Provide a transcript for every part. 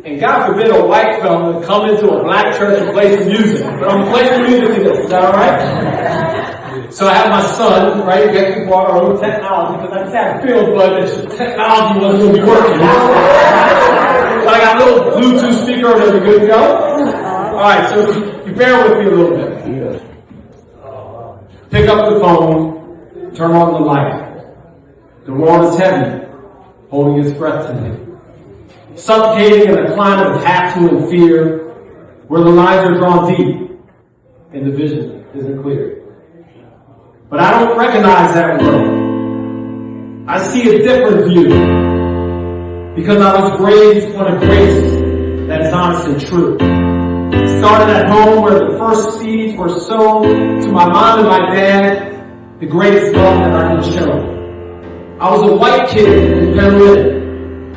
And God forbid a white fella would come into a black church and play some music. But I'm playing some music to this. Is that alright? So I have my son, right, get people our own technology, because I just had a feel bud that the technology wasn't going to be working. So I got a little Bluetooth speaker over there, good to go? Alright, so you bear with me a little bit. Pick up the phone, turn on the light. The world is heavy, holding its breath to me. Suffocating in a climate of half-to and fear, where the lines are drawn deep and the vision isn't clear. But I don't recognize that world. I see a different view, because I was raised on a grace that is honest and true. It started at home, where the first seeds were sown to my mom and my dad, the greatest love that I can show. I was a white kid in Penllyn,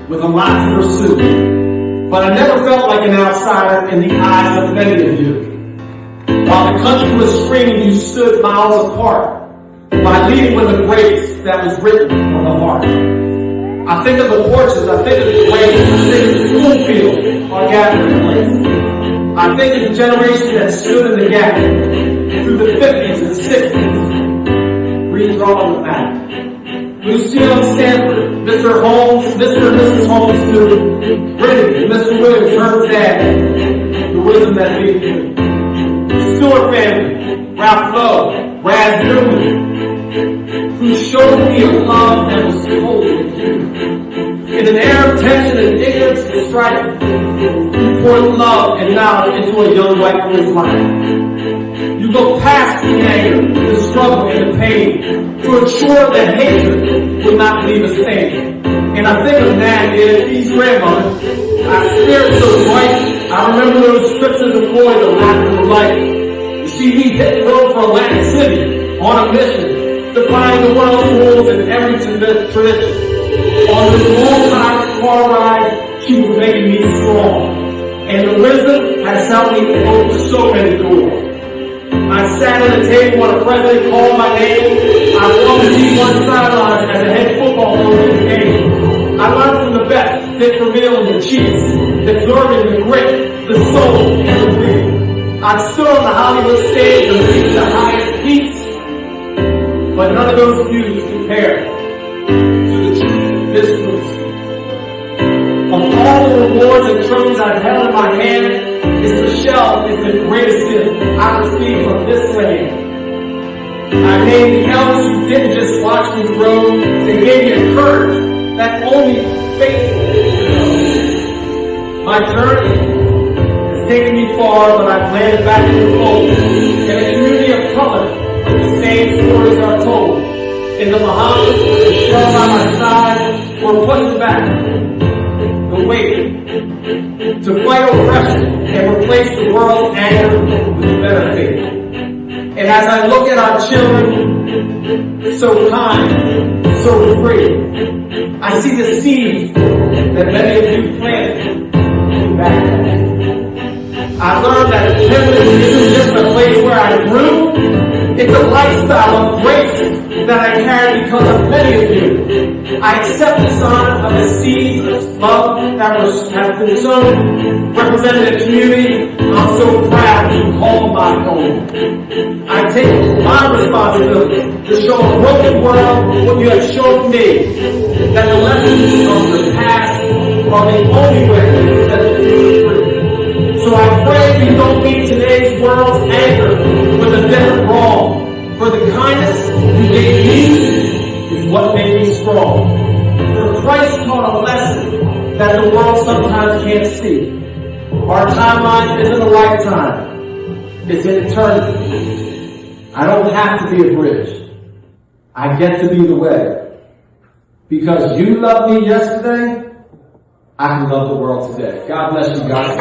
with a lot to pursue, but I never felt like an outsider in the eyes of many of you. While the country was screaming, you stood miles apart by leading with a grace that was written on the heart. I think of the porches, I think of the grace, I think of the school field, our gathering place. I think of the generation that stood in the gap through the 50s and 60s, redrawing the map. Lucille Stanford, Mr. Holmes, Mr. and Mrs. Holmes knew, Brittany, Mr. Williams, her dad, the wisdom that leads you. The Stewart family, Ralph Lowe, Raz Newman, who showed me a love that was totally human. In an air of tension and ignorance and strife, you poured love and knowledge into a young white boy's life. You go past the anger, the struggle, and the pain to ensure that hatred will not leave a stain. And I think of Nanny's grandmother. I stared so bright. I remember those trips as a boy, the laughter of light. You see, we hit the road for Atlantic City on a mission to find the world's rules in every tradition. On this long time car ride, she was making me strong. And the wisdom has helped me open so many doors. I sat at a table when a president called my name. I walked to see one sideline as a head football coach in the game. I learned from the best, Dick Vermeil and the Chiefs, absorbing the grit, the soul, and the breath. I stood on the Hollywood stage and reached the highest peaks, but none of those views compare to the truth of this truth. Of all the rewards and trophies I've held in my hand, Michelle is the greatest gift I received from this land. I named the elders who didn't just watch me grow, they gave me a courage that only faithful could know. My journey has taken me far, but I've landed back in the fold. In a community of color, the same stories are told. In the Bahamas, with Michelle by my side, we're pushing back the weight to fight oppression and replace the world's anger with better faith. And as I look at our children, so kind, so free, I see the seeds that many of you planted back then. I learned that Penllyn isn't just a place where I grew, it's a lifestyle of grace that I carry because of many of you. I accept the sign of the seeds of love that has been sown, represented a community I'm so proud to call my home. I take my responsibility to show a broken world what you have shown me, that the lessons of the past are the only way to set the future free. So I pray we don't meet today's world's anger with a different wrong. For the kindness you gave me is what made me strong. For Christ taught a lesson that the world sometimes can't see. Our timeline isn't a lifetime, it's an eternity. I don't have to be a bridge. I get to be the way. Because you loved me yesterday, I can love the world today. God bless you guys.